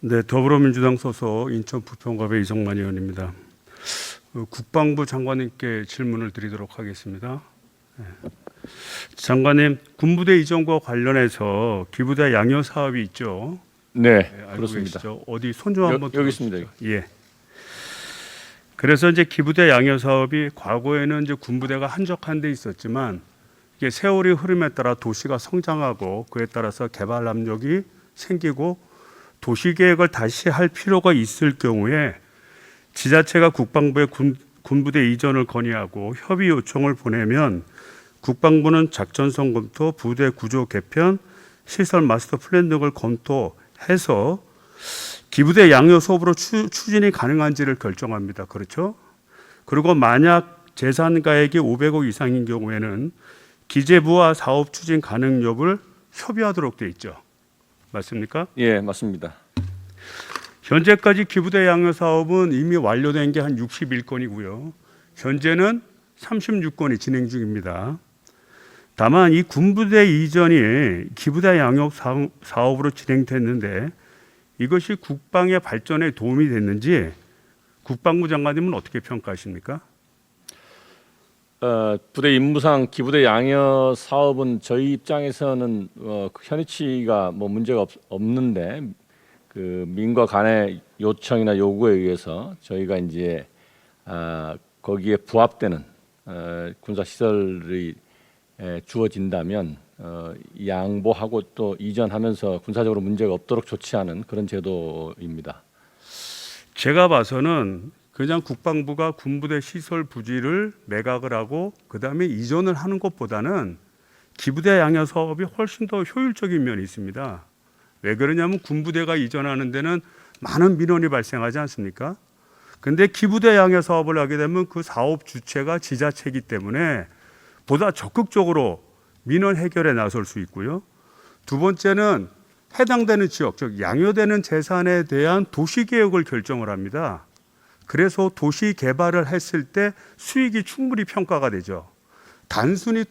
네, 더불어민주당 소속 인천 부평갑의 이성만 의원입니다. 국방부 장관님께 질문을 드리도록 하겠습니다. 네. 장관님, 군부대 이전과 관련해서 기부대 양효 사업이 있죠? 네, 알고 그렇습니다. 계시죠? 어디 손 좀 한번 여기 있습니다. 예. 그래서 이제 기부대 양효 사업이 과거에는 이제 군부대가 한적한 데 있었지만 이게 세월이 흐름에 따라 도시가 성장하고 그에 따라서 개발 압력이 생기고 도시 계획을 다시 할 필요가 있을 경우에 지자체가 국방부에 군부대 이전을 건의하고 협의 요청을 보내면 국방부는 작전성 검토, 부대 구조 개편, 시설 마스터 플랜 등을 검토해서 기부대 양효 사업으로 추진이 가능한지를 결정합니다. 그렇죠? 그리고 만약 재산가액이 500억 이상인 경우에는 기재부와 사업 추진 가능 여부를 협의하도록 돼 있죠. 맞습니까? 예, 맞습니다. 현재까지 기부대 양효 사업은 이미 완료된 게 한 61건이고요. 현재는 36건이 진행 중입니다. 다만 이 군부대 이전이 기부대 양효 사업으로 진행됐는데 이것이 국방의 발전에 도움이 됐는지 국방부 장관님은 어떻게 평가하십니까? 부대 임무상 기부대 양효 사업은 저희 입장에서는 현위치가 뭐 문제가 없는데 그 민과 간의 요청이나 요구에 의해서 저희가 이제 거기에 부합되는 군사 시설이 주어진다면 양보하고 또 이전하면서 군사적으로 문제가 없도록 조치하는 그런 제도입니다. 제가 봐서는 그냥 국방부가 군부대 시설 부지를 매각을 하고 그다음에 이전을 하는 것보다는 기부대 양효 사업이 훨씬 더 효율적인 면이 있습니다. 왜 그러냐면 군부대가 이전하는 데는 많은 민원이 발생하지 않습니까? 근데 기부대 양효 사업을 하게 되면 그 사업 주체가 지자체이기 때문에 보다 적극적으로 민원 해결에 나설 수 있고요. 두 번째는 해당되는 지역, 즉 양효되는 재산에 대한 도시개혁을 결정을 합니다. 그래서 도시 개발을 했을 때 수익이 충분히 평가가 되죠. 단순히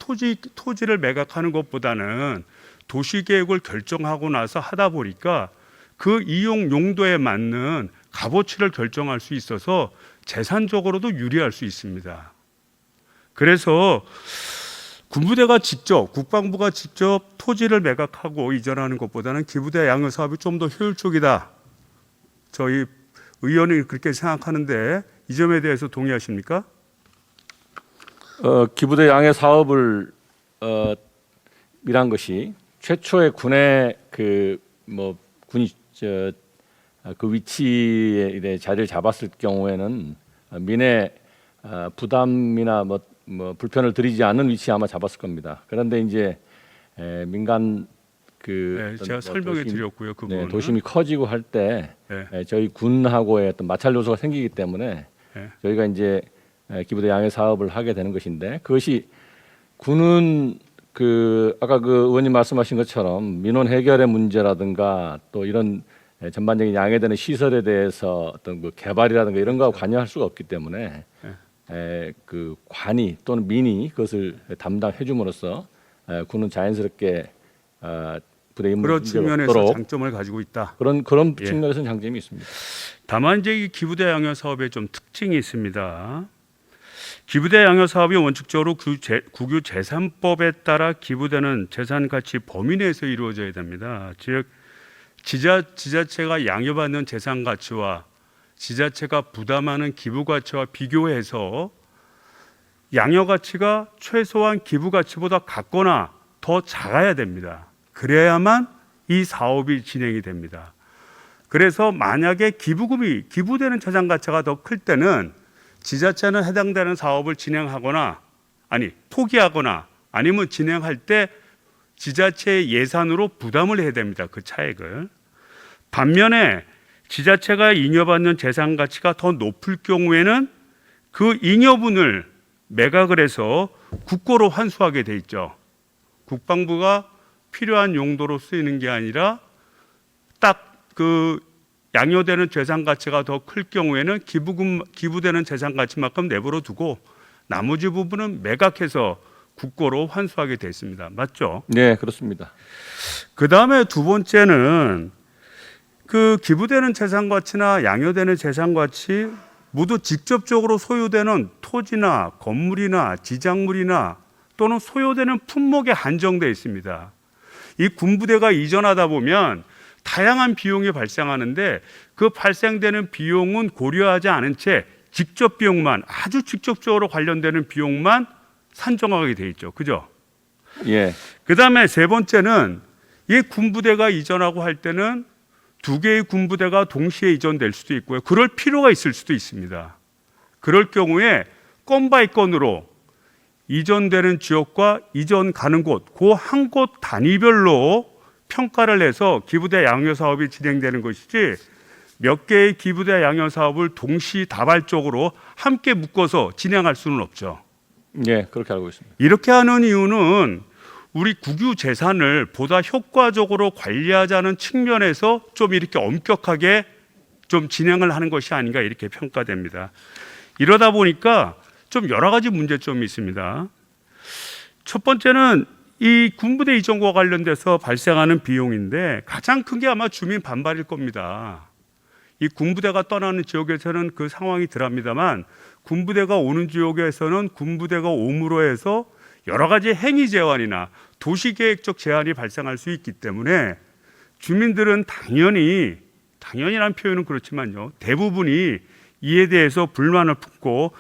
토지를 매각하는 것보다는 도시계획을 결정하고 나서 하다 보니까 그 이용 용도에 맞는 값어치를 결정할 수 있어서 재산적으로도 유리할 수 있습니다. 그래서 군부대가 직접, 국방부가 직접 토지를 매각하고 이전하는 것보다는 기부대 양효 사업이 좀 더 효율적이다. 저희 의원이 그렇게 생각하는데 이 점에 대해서 동의하십니까? 기부대 양효 사업을 이란 것이 최초의 군의 군이 그 위치에 자리를 잡았을 경우에는 민의 부담이나 뭐 불편을 드리지 않는 위치에 아마 잡았을 겁니다. 그런데 이제 민간 제가 설명해 드렸고요. 그 부분은. 도심이 커지고 할 때 저희 군하고의 어떤 마찰 요소가 생기기 때문에 저희가 이제 기부대 양효 사업을 하게 되는 것인데 그것이 군은 아까 그 의원님 말씀하신 것처럼 민원 해결의 문제라든가 또 이런 전반적인 양해되는 시설에 대해서 어떤 그 개발이라든가 이런 거와 관여할 수가 없기 때문에 그 관이 또는 민이 그것을 담당해 줌으로써 군은 자연스럽게 부대 임무를 그런 측면에서 장점을 가지고 있다. 그런 측면에서는 장점이 있습니다. 다만 이제 이 기부대 양효 사업에 좀 특징이 있습니다. 기부대 양효 사업이 원칙적으로 국유 재산법에 따라 기부되는 재산 가치 범위 내에서 이루어져야 됩니다. 즉 지자체가 양효받는 재산 가치와 지자체가 부담하는 기부 가치와 비교해서 양효 가치가 최소한 기부 가치보다 같거나 더 작아야 됩니다. 그래야만 이 사업이 진행이 됩니다. 그래서 만약에 기부되는 재산 가치가 더 클 때는 지자체는 해당되는 사업을 진행하거나 포기하거나 아니면 진행할 때 지자체의 예산으로 부담을 해야 됩니다. 그 차액을. 반면에 지자체가 잉여받는 재산 가치가 더 높을 경우에는 그 잉여분을 매각을 해서 국고로 환수하게 돼 있죠. 국방부가 필요한 용도로 쓰이는 게 아니라 딱 그 양효되는 재산 가치가 더 클 경우에는 기부되는 재산 가치만큼 내버려 두고 나머지 부분은 매각해서 국고로 환수하게 돼 있습니다. 맞죠? 네, 그렇습니다. 그 다음에 두 번째는 그 기부되는 재산 가치나 양효되는 재산 가치 모두 직접적으로 소유되는 토지나 건물이나 지작물이나 또는 소요되는 품목에 한정되어 있습니다. 이 군부대가 이전하다 보면 다양한 비용이 발생하는데 그 발생되는 비용은 고려하지 않은 채 직접 비용만, 아주 직접적으로 관련되는 비용만 산정하게 돼 있죠. 그죠? 예. 그다음에 세 번째는 이 군부대가 이전하고 할 때는 두 개의 군부대가 동시에 이전될 수도 있고요. 그럴 필요가 있을 수도 있습니다. 그럴 경우에 건 바이 건으로 이전되는 지역과 이전 가는 곳, 그 한 곳 단위별로 평가를 해서 기부대 양효 사업이 진행되는 것이지 몇 개의 기부대 양효 사업을 동시다발적으로 함께 묶어서 진행할 수는 없죠. 예, 그렇게 알고 있습니다. 이렇게 하는 이유는 우리 국유 재산을 보다 효과적으로 관리하자는 측면에서 좀 이렇게 엄격하게 좀 진행을 하는 것이 아닌가 이렇게 평가됩니다. 이러다 보니까 좀 여러 가지 문제점이 있습니다. 첫 번째는 이 군부대 이전과 관련돼서 발생하는 비용인데 가장 큰 게 아마 주민 반발일 겁니다. 이 군부대가 떠나는 지역에서는 그 상황이 덜합니다만 군부대가 오는 지역에서는 군부대가 옴으로 해서 여러 가지 행위 제한이나 도시계획적 제한이 발생할 수 있기 때문에 주민들은 당연히란 표현은 그렇지만요, 대부분이 이에 대해서 불만을 품고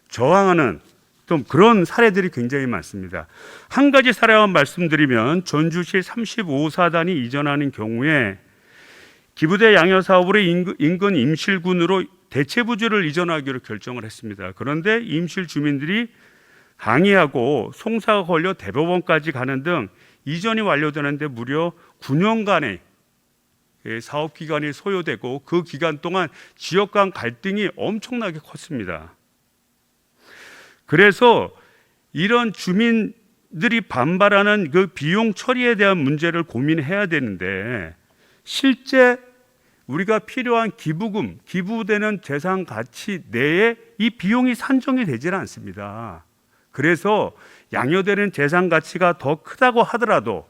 저항하는 좀 그런 사례들이 굉장히 많습니다. 한 가지 사례만 말씀드리면 전주시 35사단이 이전하는 경우에 기부대 양효 사업으로 인근 임실군으로 대체부지를 이전하기로 결정을 했습니다. 그런데 임실 주민들이 항의하고 송사가 걸려 대법원까지 가는 등 이전이 완료되는데 무려 9년간의 사업 기간이 소요되고 그 기간 동안 지역 간 갈등이 엄청나게 컸습니다. 그래서 이런 주민들이 반발하는 그 비용 처리에 대한 문제를 고민해야 되는데 실제 우리가 필요한 기부금, 기부되는 재산 가치 내에 이 비용이 산정이 되질 않습니다. 그래서 양효되는 재산 가치가 더 크다고 하더라도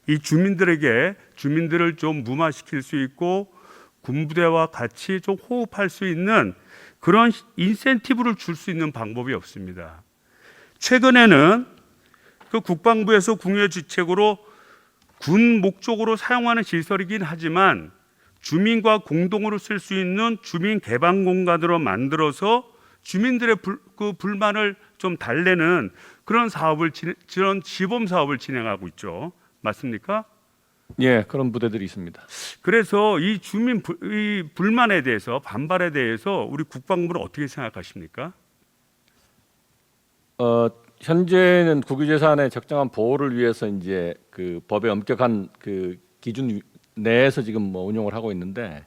이 주민들을 좀 무마시킬 수 있고 군부대와 같이 좀 호흡할 수 있는 그런 인센티브를 줄 수 있는 방법이 없습니다. 최근에는 그 국방부에서 궁여지책으로 군 목적으로 사용하는 시설이긴 하지만 주민과 공동으로 쓸 수 있는 주민 개방 공간으로 만들어서 주민들의 불만을 좀 달래는 그런 시범 사업을 진행하고 있죠. 맞습니까? 예, 그런 부대들이 있습니다. 그래서 이 주민 이 불만에 대해서 반발에 대해서 우리 국방부는 어떻게 생각하십니까? 현재는 국유재산의 적정한 보호를 위해서 이제 그 법의 엄격한 그 기준 내에서 지금 뭐 운용을 하고 있는데,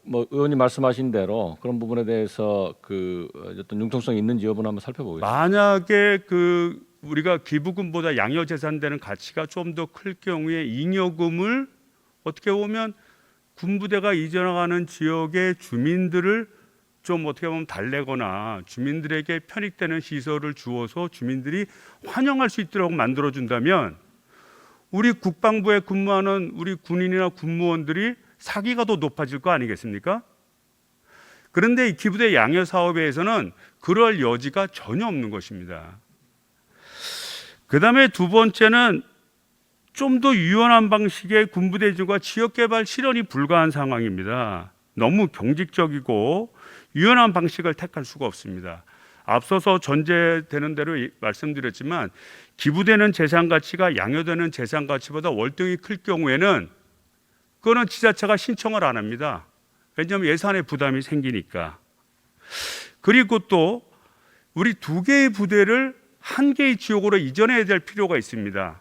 뭐 의원님 말씀하신 대로 그런 부분에 대해서 그 어떤 융통성이 있는지 여부는 한번 살펴보겠습니다. 만약에 그 우리가 기부금보다 양효재산되는 가치가 좀 더 클 경우에 잉여금을 어떻게 보면 군부대가 이전하는 지역의 주민들을 좀 어떻게 보면 달래거나 주민들에게 편익되는 시설을 주어서 주민들이 환영할 수 있도록 만들어준다면 우리 국방부에 근무하는 우리 군인이나 군무원들이 사기가 더 높아질 거 아니겠습니까? 그런데 이 기부대 양효 사업에서는 그럴 여지가 전혀 없는 것입니다. 그 다음에 두 번째는 좀 더 유연한 방식의 군부대 이전과 지역개발 실현이 불가한 상황입니다. 너무 경직적이고 유연한 방식을 택할 수가 없습니다. 앞서서 전제되는 대로 말씀드렸지만 기부되는 재산 가치가 양효되는 재산 가치보다 월등히 클 경우에는 그거는 지자체가 신청을 안 합니다. 왜냐하면 예산에 부담이 생기니까. 그리고 또 우리 두 개의 부대를 한 개의 지역으로 이전해야 될 필요가 있습니다.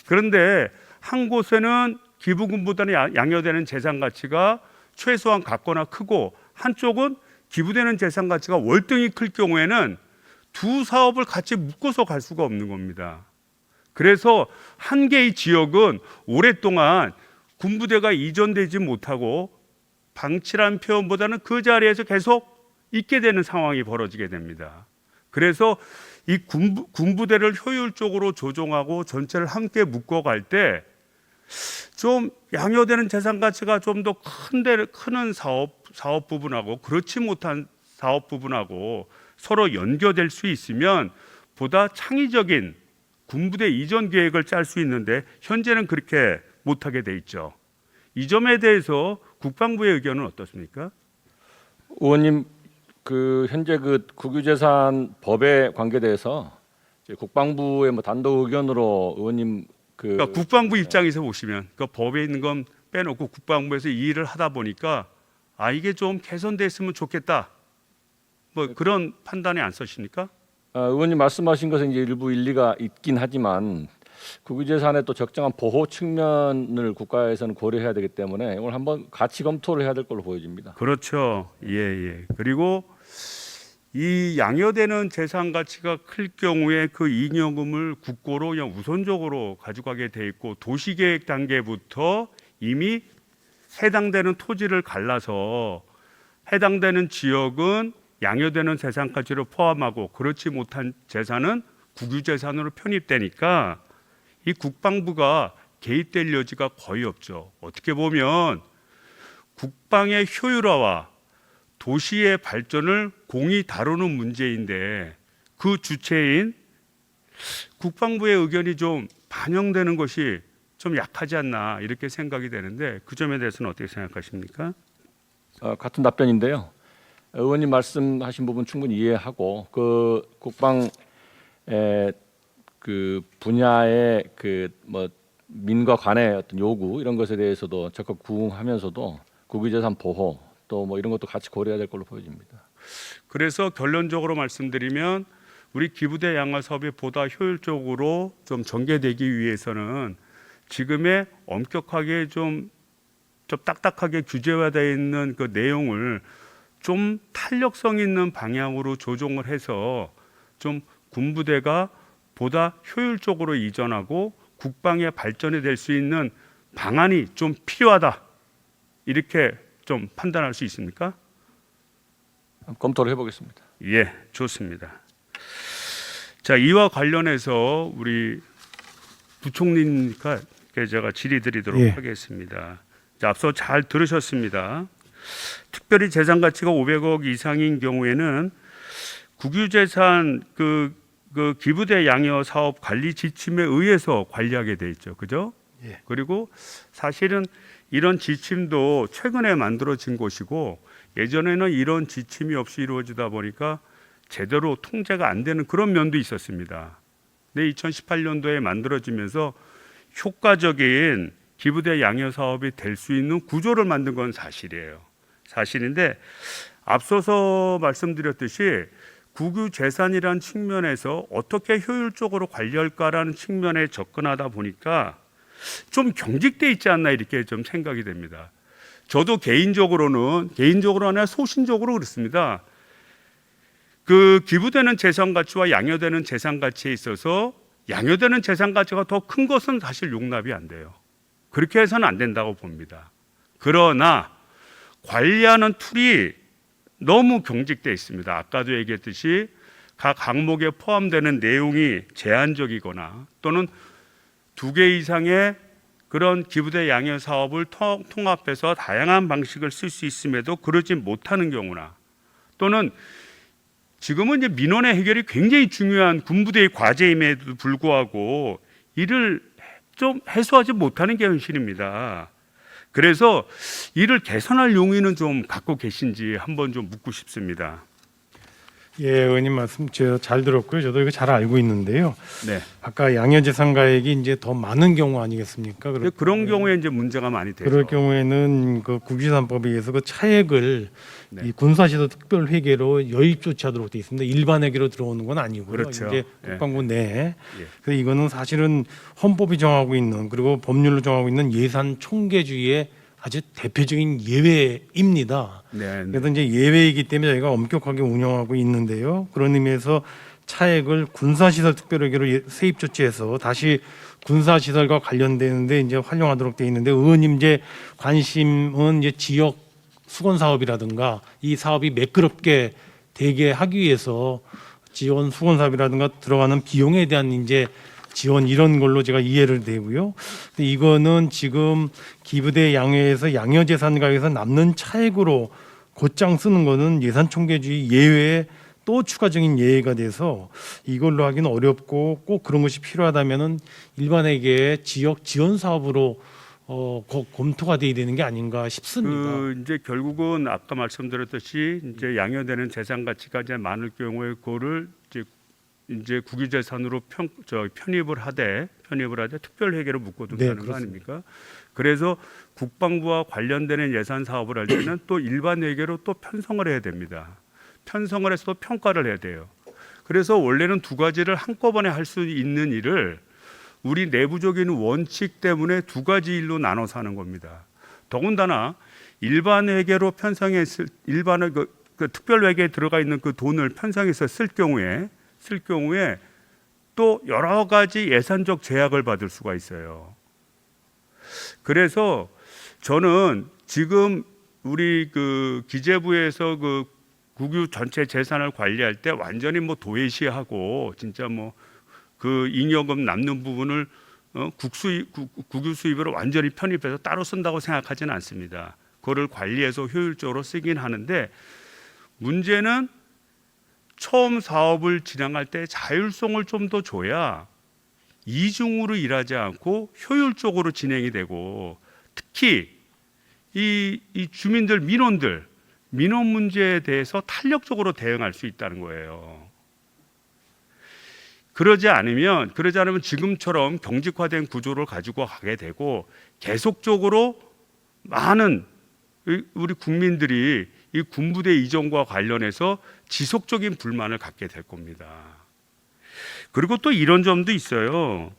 그런데 한 곳에는 기부금보다는 양효되는 재산 가치가 최소한 같거나 크고 한쪽은 기부되는 재산 가치가 월등히 클 경우에는 두 사업을 같이 묶어서 갈 수가 없는 겁니다. 그래서 한 개의 지역은 오랫동안 군부대가 이전되지 못하고 방치란 표현보다는 그 자리에서 계속 있게 되는 상황이 벌어지게 됩니다. 그래서 이 군부대를 효율적으로 조정하고 전체를 함께 묶어갈 때 좀 양효되는 재산 가치가 좀 더 크는 사업 부분하고 그렇지 못한 사업 부분하고 서로 연결될 수 있으면 보다 창의적인 군부대 이전 계획을 짤 수 있는데 현재는 그렇게 못하게 돼 있죠. 이 점에 대해서 국방부의 의견은 어떻습니까? 의원님, 그 현재 그 국유재산 법에 관계돼서 이제 국방부의 뭐 단독 의견으로 의원님 그러니까 국방부 입장에서 보시면 그 법에 있는 건 빼놓고 국방부에서 이 일을 하다 보니까 이게 좀 개선됐으면 좋겠다. 뭐 그런 판단이 안 서십니까? 의원님 말씀하신 것은 이제 일부 일리가 있긴 하지만 국유재산의 또 적정한 보호 측면을 국가에서는 고려해야 되기 때문에 이걸 한번 같이 검토를 해야 될 걸로 보여집니다. 그렇죠. 예. 그리고 이 양여되는 재산 가치가 클 경우에 그 잉여금을 국고로 그냥 우선적으로 가져가게 돼 있고 도시계획 단계부터 이미 해당되는 토지를 갈라서 해당되는 지역은 양여되는 재산 가치를 포함하고 그렇지 못한 재산은 국유재산으로 편입되니까 이 국방부가 개입될 여지가 거의 없죠. 어떻게 보면 국방의 효율화와 도시의 발전을 공히 다루는 문제인데 그 주체인 국방부의 의견이 좀 반영되는 것이 좀 약하지 않나 이렇게 생각이 되는데 그 점에 대해서는 어떻게 생각하십니까? 같은 답변인데요. 의원님 말씀하신 부분 충분히 이해하고 그 국방 그 분야의 그 뭐 민과 관의 어떤 요구 이런 것에 대해서도 적극 부응하면서도 국유재산 보호 또 뭐 이런 것도 같이 고려해야 될 걸로 보여집니다. 그래서 결론적으로 말씀드리면 우리 기부대 양화 사업이 보다 효율적으로 좀 전개되기 위해서는 지금의 엄격하게 좀 딱딱하게 규제화되어 있는 그 내용을 좀 탄력성 있는 방향으로 조정을 해서 좀 군부대가 보다 효율적으로 이전하고 국방의 발전이 될 수 있는 방안이 좀 필요하다 이렇게 좀 판단할 수 있습니까? 검토를 해보겠습니다. 예, 좋습니다. 자, 이와 관련해서 우리 부총리님께 제가 질의드리도록 하겠습니다. 자, 앞서 잘 들으셨습니다. 특별히 재산 가치가 500억 이상인 경우에는 국유재산 그 기부대 양여 사업 관리 지침에 의해서 관리하게 돼 있죠, 그죠? 예. 그리고 사실은 이런 지침도 최근에 만들어진 것이고 예전에는 이런 지침이 없이 이루어지다 보니까 제대로 통제가 안 되는 그런 면도 있었습니다. 근데 2018년도에 만들어지면서 효과적인 기부대 양여 사업이 될 수 있는 구조를 만든 건 사실인데 앞서서 말씀드렸듯이 국유재산이라는 측면에서 어떻게 효율적으로 관리할까라는 측면에 접근하다 보니까 좀 경직돼 있지 않나 이렇게 좀 생각이 됩니다. 저도 개인적으로는 아니라 소신적으로 그렇습니다. 그 기부되는 재산 가치와 양여되는 재산 가치에 있어서 양여되는 재산 가치가 더 큰 것은 사실 용납이 안 돼요. 그렇게 해서는 안 된다고 봅니다. 그러나 관리하는 툴이 너무 경직돼 있습니다. 아까도 얘기했듯이 각 항목에 포함되는 내용이 제한적이거나 또는 2개 이상의 그런 기부대 양여 사업을 통합해서 다양한 방식을 쓸 수 있음에도 그러지 못하는 경우나 또는 지금은 이제 민원의 해결이 굉장히 중요한 군부대의 과제임에도 불구하고 이를 좀 해소하지 못하는 게 현실입니다. 그래서 이를 개선할 용의는 좀 갖고 계신지 한번 좀 묻고 싶습니다. 예, 의원님 말씀 제가 잘 들었고요. 저도 이거 잘 알고 있는데요. 네. 아까 양여재산가액이 이제 더 많은 경우 아니겠습니까? 그런 경우에 이제 문제가 많이 되죠. 그럴 경우에는 그 국유재산법에 의해서 그 차액을 이 군사시설 특별회계로 여입 조치하도록 돼 있습니다. 일반 회계로 들어오는 건 아니고요. 그렇죠. 이제 국방부 내에. 예. 그래서 이거는 사실은 헌법이 정하고 있는 그리고 법률로 정하고 있는 예산 총계주의의 아주 대표적인 예외입니다. 네. 그래서 이제 예외이기 때문에 저희가 엄격하게 운영하고 있는데요. 그런 의미에서 차액을 군사시설 특별회계로 세입 조치해서 다시 군사시설과 관련되는데 이제 활용하도록 돼 있는데 의원님 이제 관심은 이제 지역 수건 사업이라든가 이 사업이 매끄럽게 되게 하기 위해서 지원 수건 사업이라든가 들어가는 비용에 대한 이제 지원 이런 걸로 제가 이해를 되고요. 근데 이거는 지금 기부대 양회에서 양효재산가에서 남는 차액으로 곧장 쓰는 거는 예산 총계주의 예외에 또 추가적인 예외가 돼서 이걸로 하기는 어렵고 꼭 그런 것이 필요하다면은 일반에게 지역 지원 사업으로 검토가 돼야 되는 게 아닌가 싶습니다. 이제 결국은 아까 말씀드렸듯이 이제 양효되는 재산 가치가 이제 많을 경우에 그거를 이제 국유재산으로 편입을 하되 특별 회계로 묶어둔다는 네, 거 아닙니까? 그래서 국방부와 관련되는 예산 사업을 할 때는 또 일반 회계로 또 편성을 해야 됩니다. 편성을 해서 또 평가를 해야 돼요. 그래서 원래는 두 가지를 한꺼번에 할 수 있는 일을 우리 내부적인 원칙 때문에 두 가지 일로 나눠서 하는 겁니다. 더군다나 일반 회계로 편성했을 일반의 그 특별 회계에 들어가 있는 그 돈을 편성해서 쓸 경우에 또 여러 가지 예산적 제약을 받을 수가 있어요. 그래서 저는 지금 우리 그 기재부에서 그 국유 전체 재산을 관리할 때 완전히 뭐 도외시하고 진짜 뭐 그 잉여금 남는 부분을 국유 수입으로 완전히 편입해서 따로 쓴다고 생각하지는 않습니다. 그거를 관리해서 효율적으로 쓰긴 하는데 문제는 처음 사업을 진행할 때 자율성을 좀 더 줘야 이중으로 일하지 않고 효율적으로 진행이 되고 특히 이 주민들 민원 문제에 대해서 탄력적으로 대응할 수 있다는 거예요. 그러지 않으면 지금처럼 경직화된 구조를 가지고 가게 되고 계속적으로 많은 우리 국민들이 이 군부대 이전과 관련해서 지속적인 불만을 갖게 될 겁니다. 그리고 또 이런 점도 있어요.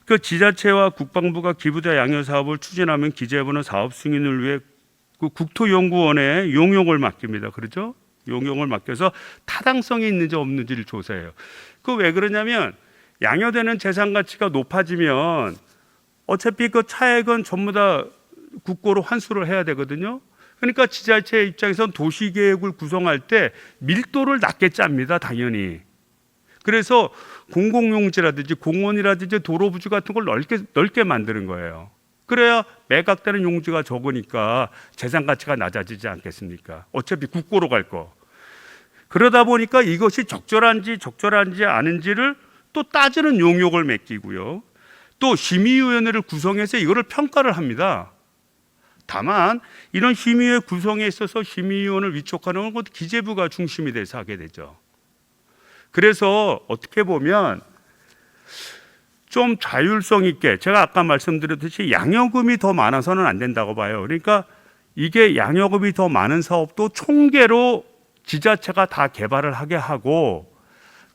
그 지자체와 국방부가 기부대 양효 사업을 추진하면 기재부는 사업 승인을 위해 그 국토연구원에 용역을 맡깁니다. 그렇죠? 용역을 맡겨서 타당성이 있는지 없는지를 조사해요. 그 왜 그러냐면 양효되는 재산 가치가 높아지면 어차피 그 차액은 전부 다 국고로 환수를 해야 되거든요. 그러니까 지자체 입장에서는 도시계획을 구성할 때 밀도를 낮게 짭니다. 당연히. 그래서 공공용지라든지 공원이라든지 도로 부지 같은 걸 넓게 만드는 거예요. 그래야 매각되는 용지가 적으니까 재산 가치가 낮아지지 않겠습니까? 어차피 국고로 갈 거. 그러다 보니까 이것이 적절한지 아닌지를 또 따지는 용역을 맡기고요. 또 심의위원회를 구성해서 이거를 평가를 합니다. 다만 이런 심의위원 구성에 있어서 심의위원을 위촉하는 건 기재부가 중심이 돼서 하게 되죠. 그래서 어떻게 보면 좀 자율성 있게 제가 아까 말씀드렸듯이 양여금이 더 많아서는 안 된다고 봐요. 그러니까 이게 양여금이 더 많은 사업도 총계로 지자체가 다 개발을 하게 하고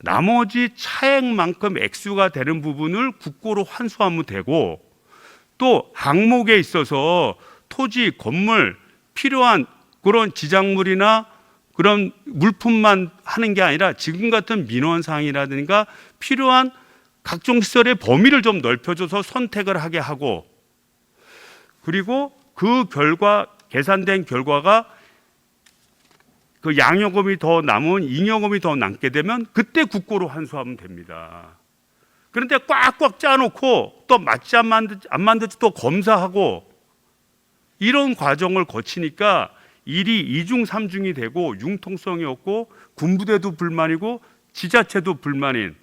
나머지 차액만큼 액수가 되는 부분을 국고로 환수하면 되고 또 항목에 있어서 토지, 건물 필요한 그런 지작물이나 그런 물품만 하는 게 아니라 지금 같은 민원사항이라든가 필요한 각종 시설의 범위를 좀 넓혀줘서 선택을 하게 하고 그리고 그 결과 계산된 결과가 그 양여금이 더 남은 잉여금이 더 남게 되면 그때 국고로 환수하면 됩니다. 그런데 꽉꽉 짜놓고 또 맞지 안 맞는지 또 검사하고 이런 과정을 거치니까 일이 이중삼중이 되고 융통성이 없고 군부대도 불만이고 지자체도 불만인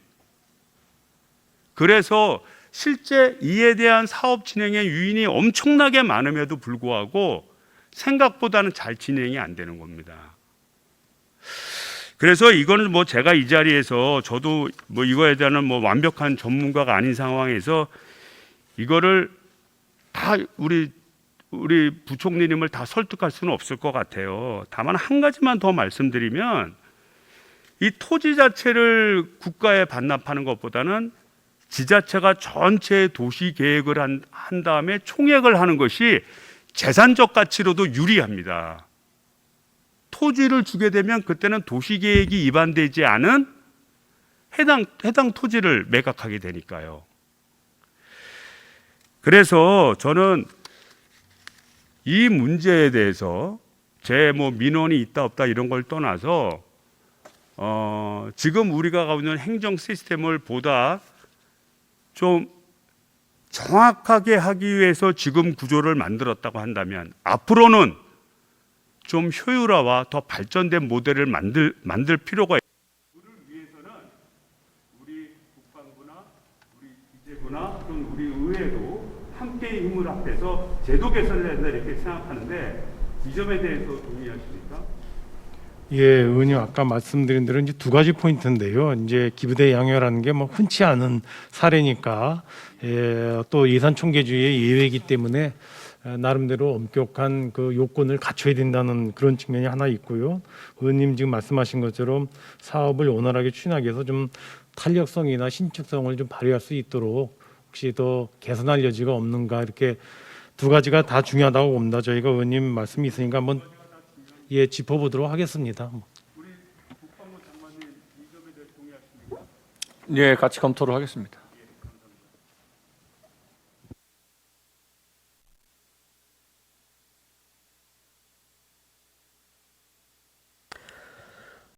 그래서 실제 이에 대한 사업 진행의 유인이 엄청나게 많음에도 불구하고 생각보다는 잘 진행이 안 되는 겁니다. 그래서 이거는 뭐 제가 이 자리에서 저도 뭐 이거에 대한 뭐 완벽한 전문가가 아닌 상황에서 이거를 다 우리 부총리님을 다 설득할 수는 없을 것 같아요. 다만 한 가지만 더 말씀드리면 이 토지 자체를 국가에 반납하는 것보다는 지자체가 전체 도시 계획을 한 다음에 총액을 하는 것이 재산적 가치로도 유리합니다. 토지를 주게 되면 그때는 도시계획이 위반되지 않은 해당 토지를 매각하게 되니까요. 그래서 저는 이 문제에 대해서 제 뭐 민원이 있다 없다 이런 걸 떠나서 지금 우리가 가고 있는 행정 시스템을 보다 좀 정확하게 하기 위해서 지금 구조를 만들었다고 한다면 앞으로는 좀 효율화와 더 발전된 모델을 만들 필요가 있습니다. 그를 위해서는 우리 국방부나 우리 기재부나 또는 우리 의회도 함께 힘을 합해서 제도 개선을 해야 된다 이렇게 생각하는데 이 점에 대해서 동의하십니까? 예, 의원님 아까 말씀드린 대로 이제 두 가지 포인트인데요. 이제 기부대 양효라는 게 뭐 흔치 않은 사례니까 또 예산 총계주의의 예외이기 때문에 나름대로 엄격한 그 요건을 갖춰야 된다는 그런 측면이 하나 있고요. 의원님 지금 말씀하신 것처럼 사업을 원활하게 추진하기 위해서 좀 탄력성이나 신축성을 좀 발휘할 수 있도록 혹시 더 개선할 여지가 없는가 이렇게 두 가지가 다 중요하다고 봅니다. 저희가 의원님 말씀이 있으니까 한번 짚어보도록 하겠습니다. 우리 국방부 장관님 이 점에 대해 동의하십니까? 예, 같이 검토를 하겠습니다.